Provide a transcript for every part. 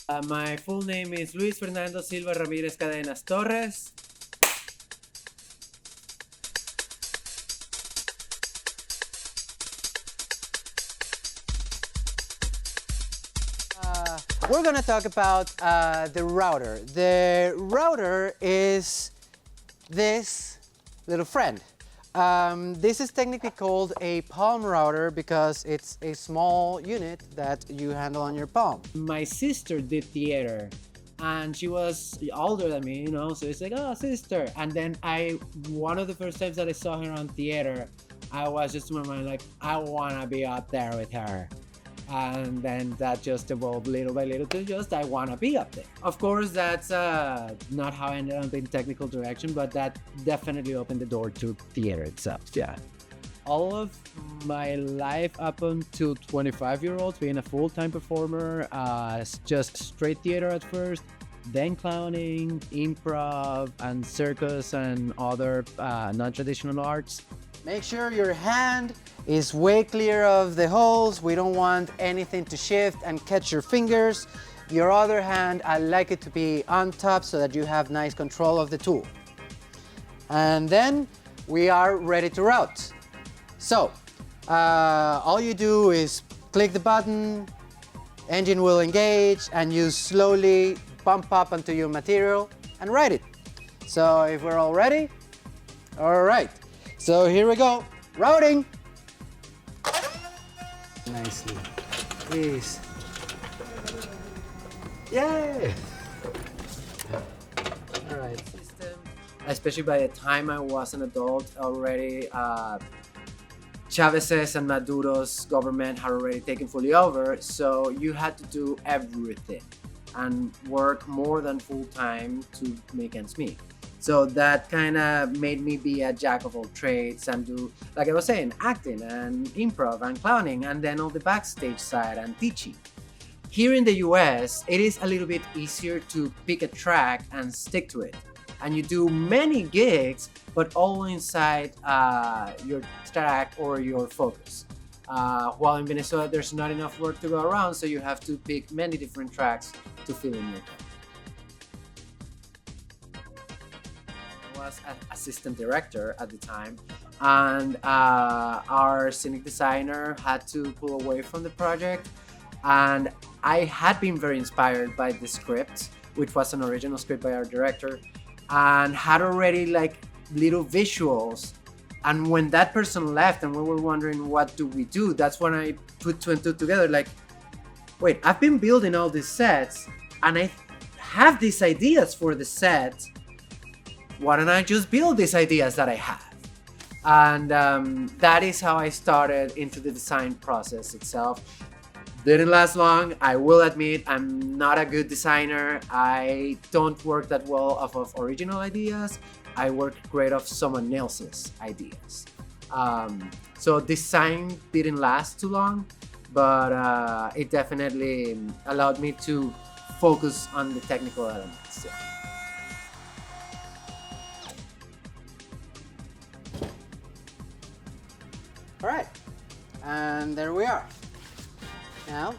My full name is Luis Fernando Silva Ramirez Cadenas Torres. We're gonna talk about the router. The router is this little friend. This is technically called a palm router because it's a small unit that you handle on your palm. My sister did theater and she was older than me, so it's like, oh, sister. And then one of the first times that I saw her on theater, I was just in my mind like, I wanna be up there with her. And then that just evolved little by little to just I want to be up there. Of course, that's not how I ended up in technical direction, but that definitely opened the door to theater itself. Yeah. All of my life up until 25-year-olds being a full-time performer, just straight theater at first, then clowning, improv, and circus and other non-traditional arts. Make sure your hand is way clear of the holes. We don't want anything to shift and catch your fingers. Your other hand, I like it to be on top so that you have nice control of the tool. And then we are ready to route. So, all you do is click the button, engine will engage, and you slowly bump up onto your material and write it. So if we're all ready, all right. So here we go, routing. Nicely, please. Yay! All right. System, especially by the time I was an adult already, Chavez's and Maduro's government had already taken fully over, so you had to do everything and work more than full time to make ends meet. So that kind of made me be a jack of all trades and do, like I was saying, acting and improv and clowning and then all the backstage side and teaching. Here in the US, it is a little bit easier to pick a track and stick to it. And you do many gigs, but all inside your track or your focus. While in Venezuela, there's not enough work to go around, so you have to pick many different tracks to fill in your time. Was an assistant director at the time, and our scenic designer had to pull away from the project, and I had been very inspired by the script, which was an original script by our director, and had already like little visuals. And when that person left and we were wondering what do we do, that's when I put two and two together, like, wait, I've been building all these sets and I have these ideas for the set. Why don't I just build these ideas that I have? And that is how I started into the design process itself. Didn't last long, I will admit. I'm not a good designer. I don't work that well off of original ideas. I work great off someone else's ideas. So design didn't last too long, but it definitely allowed me to focus on the technical elements. Yeah. All right, and there we are. Now,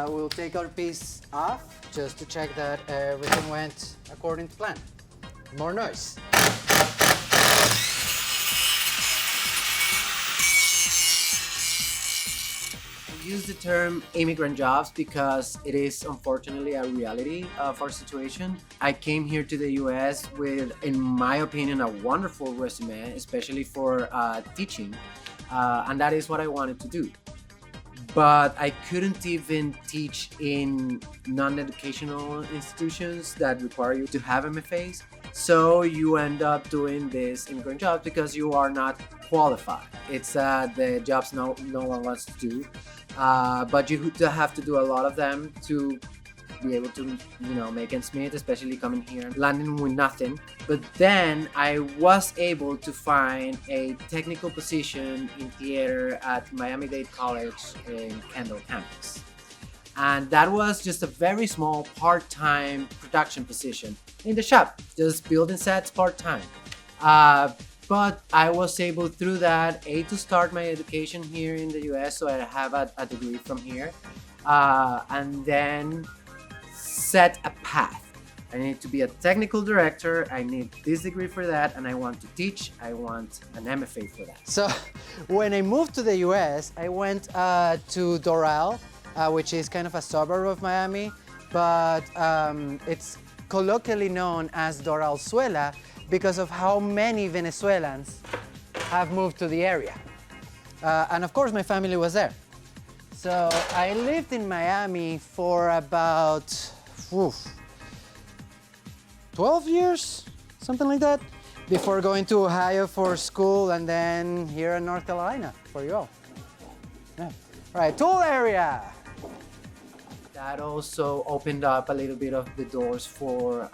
we'll take our piece off just to check that everything went according to plan. More noise. I use the term immigrant jobs because it is unfortunately a reality of our situation. I came here to the US with, in my opinion, a wonderful resume, especially for teaching. And that is what I wanted to do. But I couldn't even teach in non-educational institutions that require you to have MFAs. So you end up doing this immigrant jobs because you are not qualified. It's the jobs no one wants to do. But you have to do a lot of them to be able to, make ends meet, especially coming here, landing with nothing. But then I was able to find a technical position in theater at Miami-Dade College in Kendall campus. And that was just a very small part-time production position in the shop, just building sets part-time. But I was able through that, to start my education here in the US, so I have a degree from here. And then set a path. I need to be a technical director. I need this degree for that, and I want to teach. I want an MFA for that. So when I moved to the US, I went to Doral, which is kind of a suburb of Miami, but it's colloquially known as Doralzuela because of how many Venezuelans have moved to the area. And of course, my family was there. So I lived in Miami for about 12 years, something like that, before going to Ohio for school and then here in North Carolina for you all. Yeah. All right, tool area. That also opened up a little bit of the doors for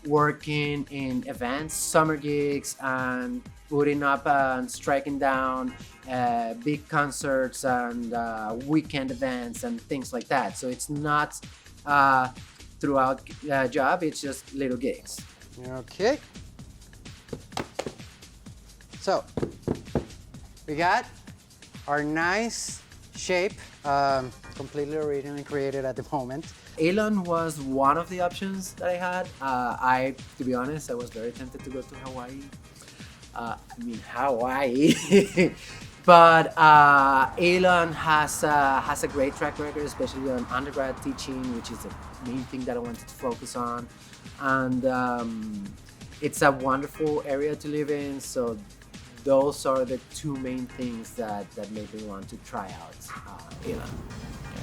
working in events, summer gigs, and putting up and striking down big concerts and weekend events and things like that. So it's not throughout job, it's just little gigs. Okay. So we got our nice shape, completely originally created at the moment. Elon was one of the options that I had. To be honest, I was very tempted to go to Hawaii. Hawaii. But Elon has a great track record, especially on undergrad teaching, which is the main thing that I wanted to focus on. And it's a wonderful area to live in. So those are the two main things that made me want to try out Elon. Yeah.